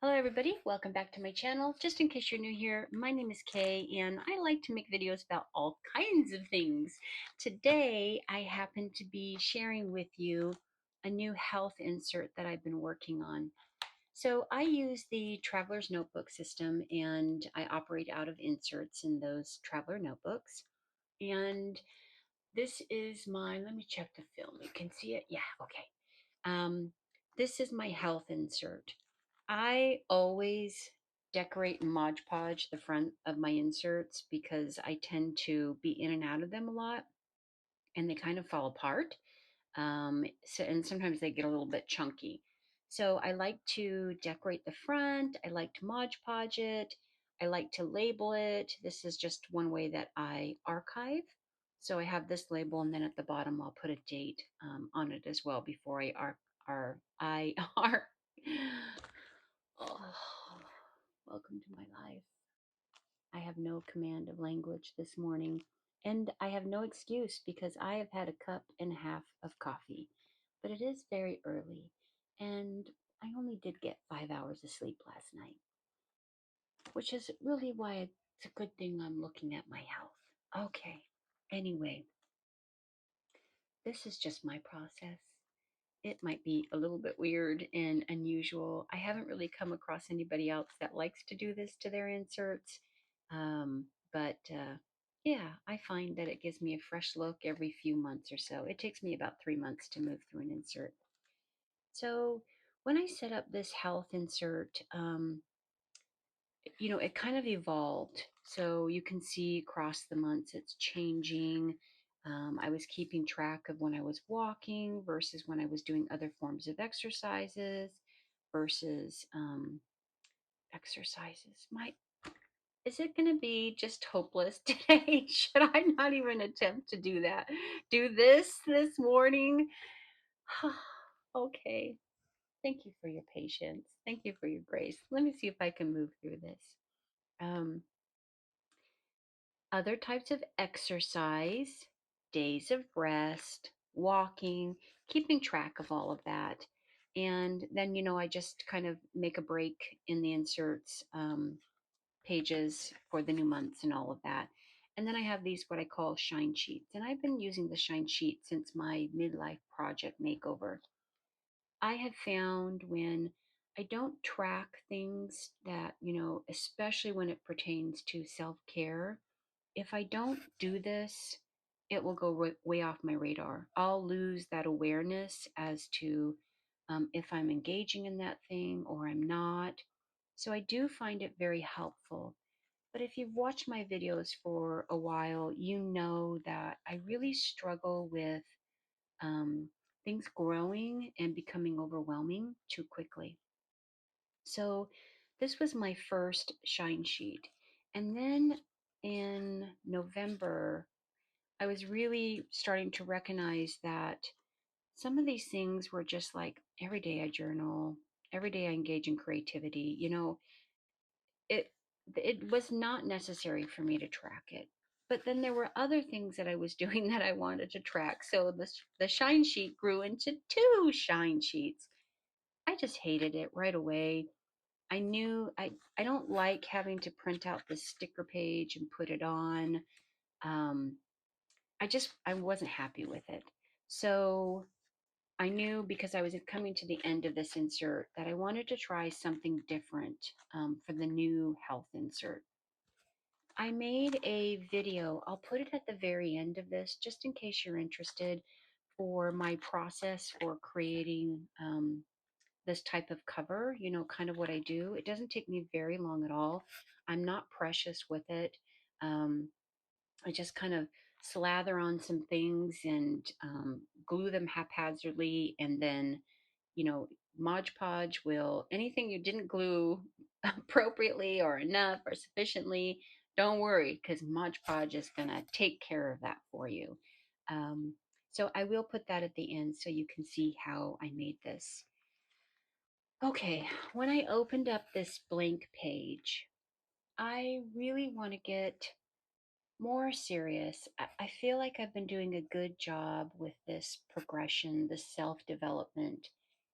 Hello everybody, welcome back to my channel. Just in case you're new here, my name is Kay and I like to make videos about all kinds of things. Today I happen to be sharing with you a new health insert that I've been working on. So I use the Traveler's Notebook system and I operate out of inserts in those Traveler notebooks. And this is let me check the film. You can see it? Yeah, okay. Um, this is my health insert. I always decorate and Mod Podge the front of my inserts because I tend to be in and out of them a lot and they kind of fall apart. And sometimes they get a little bit chunky. So I like to decorate the front. I like to Mod Podge it. I like to label it. This is just one way that I archive. So I have this label, and then at the bottom I'll put a date on it as well before I arc. Oh, welcome to my life. I have no command of language this morning, and I have no excuse because I have had a cup and a half of coffee. But it is very early, and I only did get 5 hours of sleep last night, which is really why it's a good thing I'm looking at my health. Okay, anyway, this is just my process. It might be a little bit weird and unusual. I haven't really come across anybody else that likes to do this to their inserts. But yeah, I find that it gives me a fresh look every few months or so. It takes me about 3 months to move through an insert. So when I set up this health insert, it kind of evolved. So you can see across the months it's changing. I was keeping track of when I was walking versus when I was doing other forms of exercises versus exercises. Is it going to be just hopeless today? Should I not even attempt to do that? Do this morning? Okay. Thank you for your patience. Thank you for your grace. Let me see if I can move through this. Um, Other types of exercise, days of rest, walking, keeping track of all of that. And then, I just kind of make a break in the inserts pages for the new months and all of that. And then I have these, what I call shine sheets. And I've been using the shine sheet since my midlife project makeover. I have found when I don't track things that, especially when it pertains to self care, if I don't do this, it will go way off my radar. I'll lose that awareness as to if I'm engaging in that thing or I'm not. So I do find it very helpful. But if you've watched my videos for a while, you know that I really struggle with um, things growing and becoming overwhelming too quickly. So this was my first shine sheet. And then in November, I was really starting to recognize that some of these things were just like every day I journal, every day I engage in creativity. It it was not necessary for me to track it. But then there were other things that I was doing that I wanted to track. So the shine sheet grew into two shine sheets. I just hated it right away. I knew I don't like having to print out the sticker page and put it on. Um, I wasn't happy with it. So I knew because I was coming to the end of this insert that I wanted to try something different for the new health insert. I made a video. I'll put it at the very end of this just in case you're interested for my process for creating this type of cover, kind of what I do. It doesn't take me very long at all. I'm not precious with it. Um, I just kind of slather on some things and glue them haphazardly. And then, Mod Podge will, anything you didn't glue appropriately or enough or sufficiently, don't worry because Mod Podge is going to take care of that for you. Um, so I will put that at the end so you can see how I made this. Okay, when I opened up this blank page, I really want to get more serious. I feel like I've been doing a good job with this progression, this self development.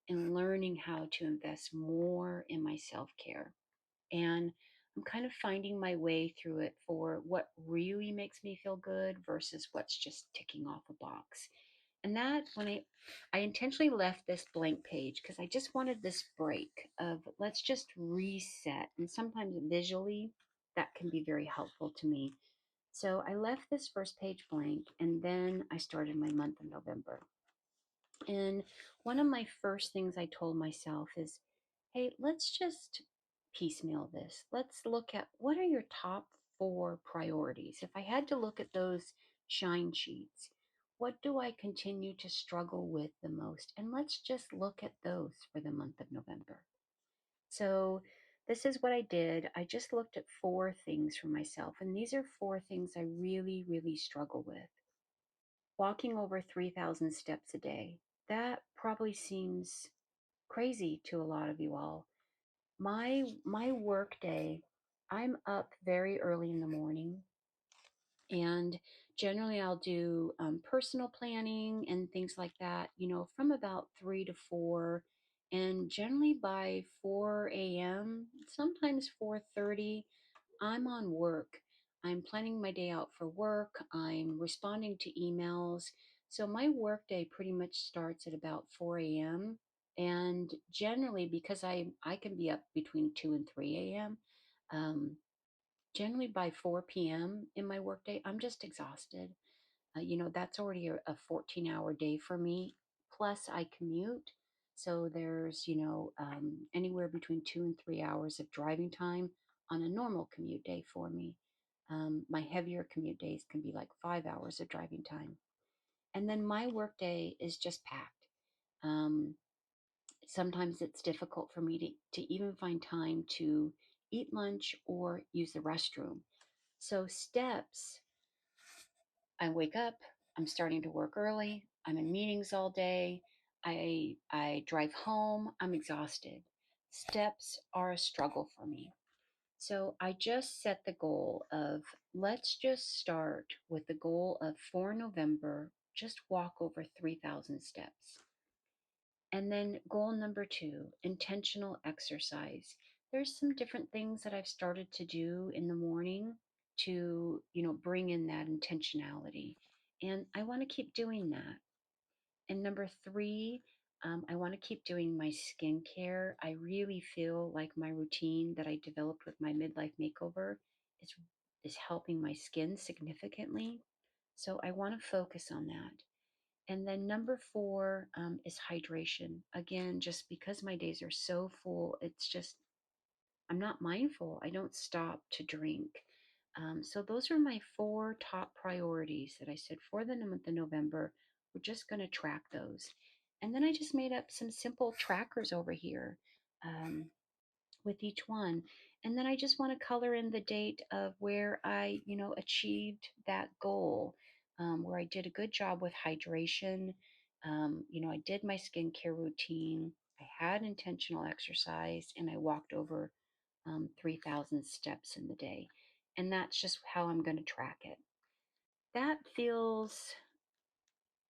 and learning how to invest more in my self care. And I'm kind of finding my way through it for what really makes me feel good versus what's just ticking off a box. And that when I intentionally left this blank page because I just wanted this break of let's just reset. And sometimes visually that can be very helpful to me. So I left this first page blank and then I started my month of November. And one of my first things I told myself is, hey, let's just piecemeal this. Let's look at what are your top four priorities. If I had to look at those shine sheets, what do I continue to struggle with the most? And let's just look at those for the month of November. So, this is what I did. I just looked at four things for myself, and these are four things I really, really struggle with. Walking over 3,000 steps a day. That probably seems crazy to a lot of you all. My work day, I'm up very early in the morning, and generally I'll do personal planning and things like that, from about 3 to 4. And generally by 4 a.m., sometimes 4:30, I'm on work. I'm planning my day out for work. I'm responding to emails. So my work day pretty much starts at about 4 a.m. And generally, because I can be up between 2 and 3 a.m., um, generally by 4 p.m. in my workday, I'm just exhausted. That's already a 14-hour day for me. Plus, I commute. So there's, anywhere between 2 and 3 hours of driving time on a normal commute day for me. My heavier commute days can be like 5 hours of driving time. And then my workday is just packed. Um, Sometimes it's difficult for me to even find time to eat lunch or use the restroom. So, steps, I wake up, I'm starting to work early, I'm in meetings all day, I drive home, I'm exhausted. Steps are a struggle for me. So I just set the goal of let's just start with the goal of for November, just walk over 3,000 steps. And then goal number two, intentional exercise. There's some different things that I've started to do in the morning to, bring in that intentionality. And I want to keep doing that. And number three, I want to keep doing my skincare. I really feel like my routine that I developed with my midlife makeover is is helping my skin significantly. So I want to focus on that. And then number four is hydration. Again, just because my days are so full, it's just, I'm not mindful. I don't stop to drink. So those are my four top priorities that I said for the month of November. We're just going to track those. And then I just made up some simple trackers over here. Um, with each one. And then I just want to color in the date of where I, achieved that goal, where I did a good job with hydration. I did my skincare routine. I had intentional exercise and I walked over 3,000 steps in the day. And that's just how I'm going to track it. That feels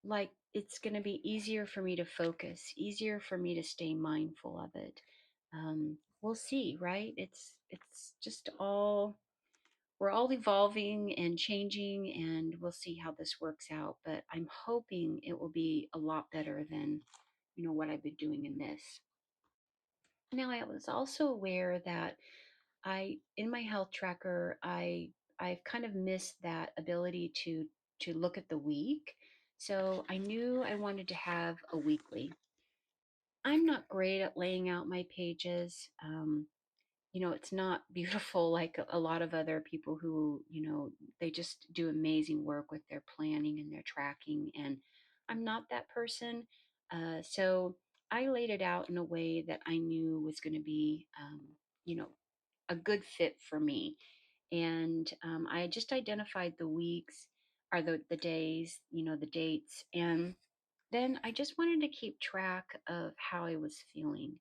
like it's going to be easier for me to focus, easier for me to stay mindful of it. We'll see, right? It's just all we're all evolving and changing, and we'll see how this works out. But I'm hoping it will be a lot better than what I've been doing in this. Now, I was also aware that in my health tracker, I've kind of missed that ability to look at the week. So I knew I wanted to have a weekly. I'm not great at laying out my pages. It's not beautiful like a lot of other people who, they just do amazing work with their planning and their tracking. And I'm not that person. So I laid it out in a way that I knew was going to be, you know, a good fit for me. And I just identified the weeks or the days, the dates. And then I just wanted to keep track of how I was feeling.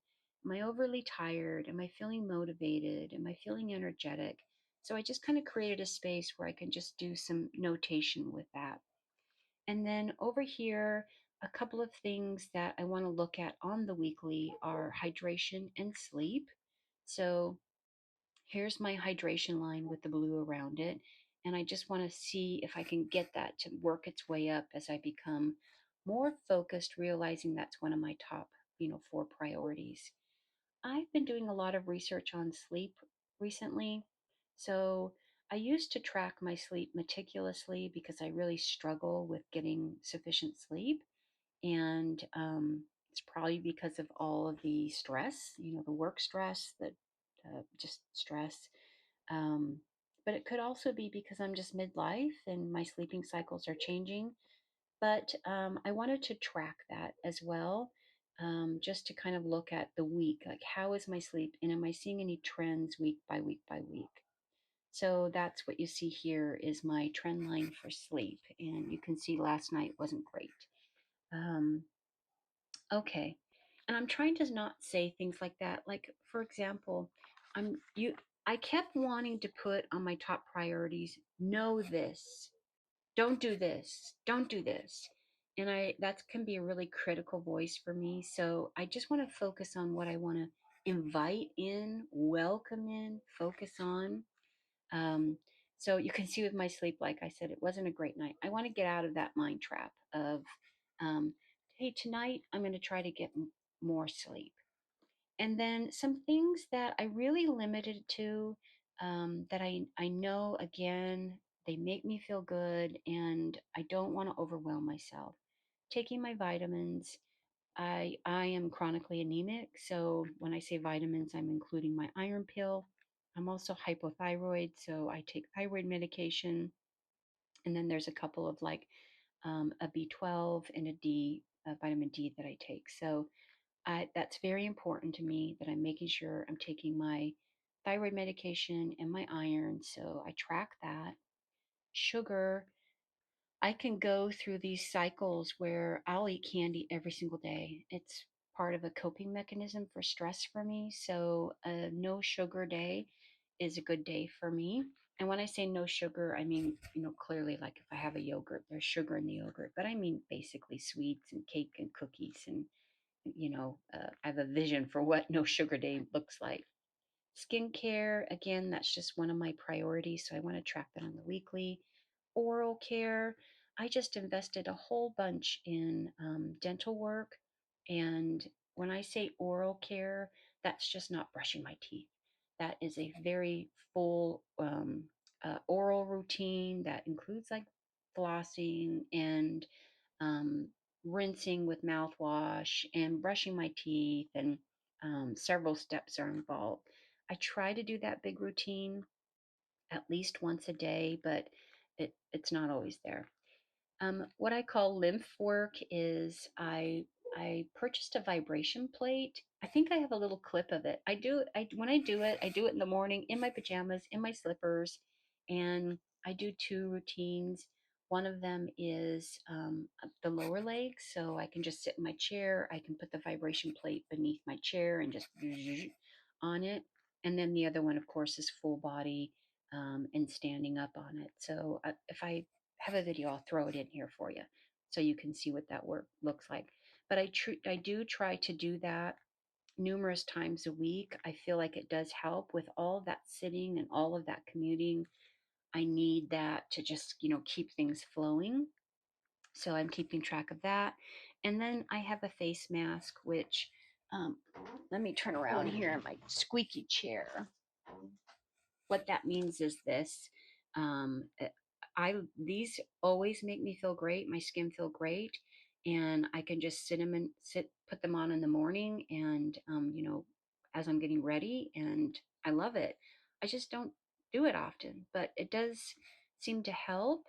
Am I overly tired? Am I feeling motivated? Am I feeling energetic? So I just kind of created a space where I can just do some notation with that. And then over here, a couple of things that I want to look at on the weekly are hydration and sleep. So here's my hydration line with the blue around it. And I just want to see if I can get that to work its way up as I become more focused, realizing that's one of my top, 4 priorities. I've been doing a lot of research on sleep recently. So I used to track my sleep meticulously because I really struggle with getting sufficient sleep. And it's probably because of all of the stress, the work stress, the just stress. Um, but it could also be because I'm just midlife and my sleeping cycles are changing. But I wanted to track that as well, just to kind of look at the week, like how is my sleep and am I seeing any trends week by week by week? So that's what you see here is my trend line for sleep. And you can see last night wasn't great. Um, okay. And I'm trying to not say things like that. Like, for example, I kept wanting to put on my top priorities, know this, don't do this, don't do this. And that can be a really critical voice for me. So I just want to focus on what I want to invite in, welcome in, focus on. Um, so you can see with my sleep, like I said, it wasn't a great night. I want to get out of that mind trap of, um, hey, tonight I'm going to try to get more sleep. And then some things that I really limited to, that I know, again, they make me feel good and I don't want to overwhelm myself. Taking my vitamins. I am chronically anemic, so when I say vitamins, I'm including my iron pill. I'm also hypothyroid, so I take thyroid medication. And then there's a couple of like a B12 and a vitamin D that I take. So that's very important to me that I'm making sure I'm taking my thyroid medication and my iron. So I track that. Sugar, I can go through these cycles where I'll eat candy every single day. It's part of a coping mechanism for stress for me. So a no sugar day is a good day for me. And when I say no sugar, I mean, clearly, like if I have a yogurt, there's sugar in the yogurt, but I mean basically sweets and cake and cookies. And, I have a vision for what no sugar day looks like. Skincare, again, that's just one of my priorities. So I want to track that on the weekly. Oral care, I just invested a whole bunch in dental work. And when I say oral care, that's just not brushing my teeth. That is a very full oral routine that includes like flossing and um, rinsing with mouthwash and brushing my teeth, and several steps are involved. I try to do that big routine at least once a day, but it's not always there. What I call lymph work is I purchased a vibration plate. I think I have a little clip of it. I when I do it in the morning in my pajamas, in my slippers, and I do 2 routines. One of them is the lower legs, so I can just sit in my chair. I can put the vibration plate beneath my chair and just on it. And then the other one, of course, is full body and standing up on it. So if I have a video, I'll throw it in here for you so you can see what that work looks like. But I do try to do that numerous times a week. I feel like it does help with all of that sitting and all of that commuting. I need that to just, keep things flowing. So I'm keeping track of that. And then I have a face mask, which, um, let me turn around here in my squeaky chair. What that means is this. Um, uh, these always make me feel great. My skin feel great, and I can just put them on in the morning, and as I'm getting ready, and I love it. I just don't do it often, but it does seem to help,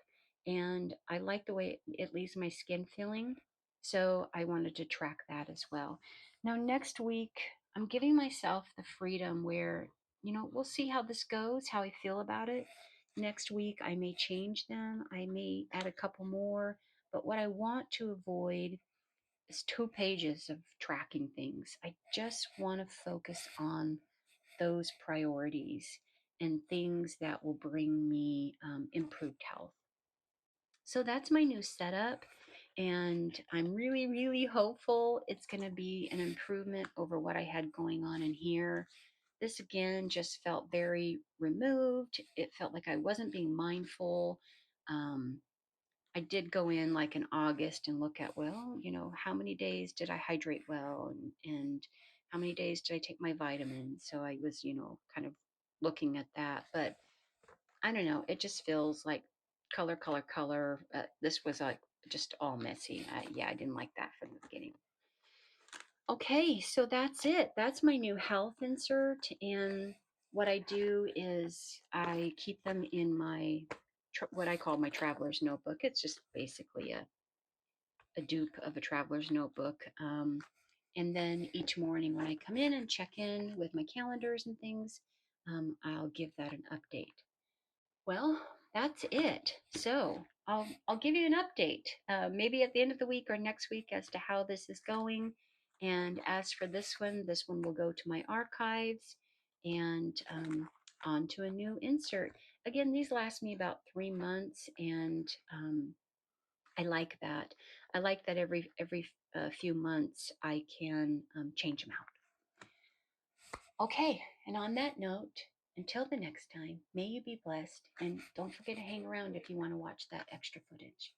and I like the way it leaves my skin feeling. So I wanted to track that as well. Now next week, I'm giving myself the freedom where we'll see how this goes, how I feel about it. Next week, I may change them, I may add a couple more. But what I want to avoid is 2 pages of tracking things. I just want to focus on those priorities and things that will bring me improved health. So that's my new setup. And I'm really, really hopeful it's going to be an improvement over what I had going on in here. This again just felt very removed. It felt like I wasn't being mindful. Um, I did go in like in August and look at, well, how many days did I hydrate well, and how many days did I take my vitamins? So I was, kind of looking at that. But I don't know. It just feels like color, color, color. This was like just all messy. Yeah, I didn't like that from the beginning. Okay, so that's it. That's my new health insert. And what I do is I keep them in my what I call my traveler's notebook. It's just basically a dupe of a traveler's notebook. And then each morning when I come in and check in with my calendars and things, I'll give that an update. Well, that's it. So I'll give you an update, maybe at the end of the week or next week, as to how this is going. And as for this one will go to my archives and on to a new insert. Again, these last me about 3 months, and I like that. I like that every few months I can change them out. Okay, and on that note, until the next time, may you be blessed, and don't forget to hang around if you want to watch that extra footage.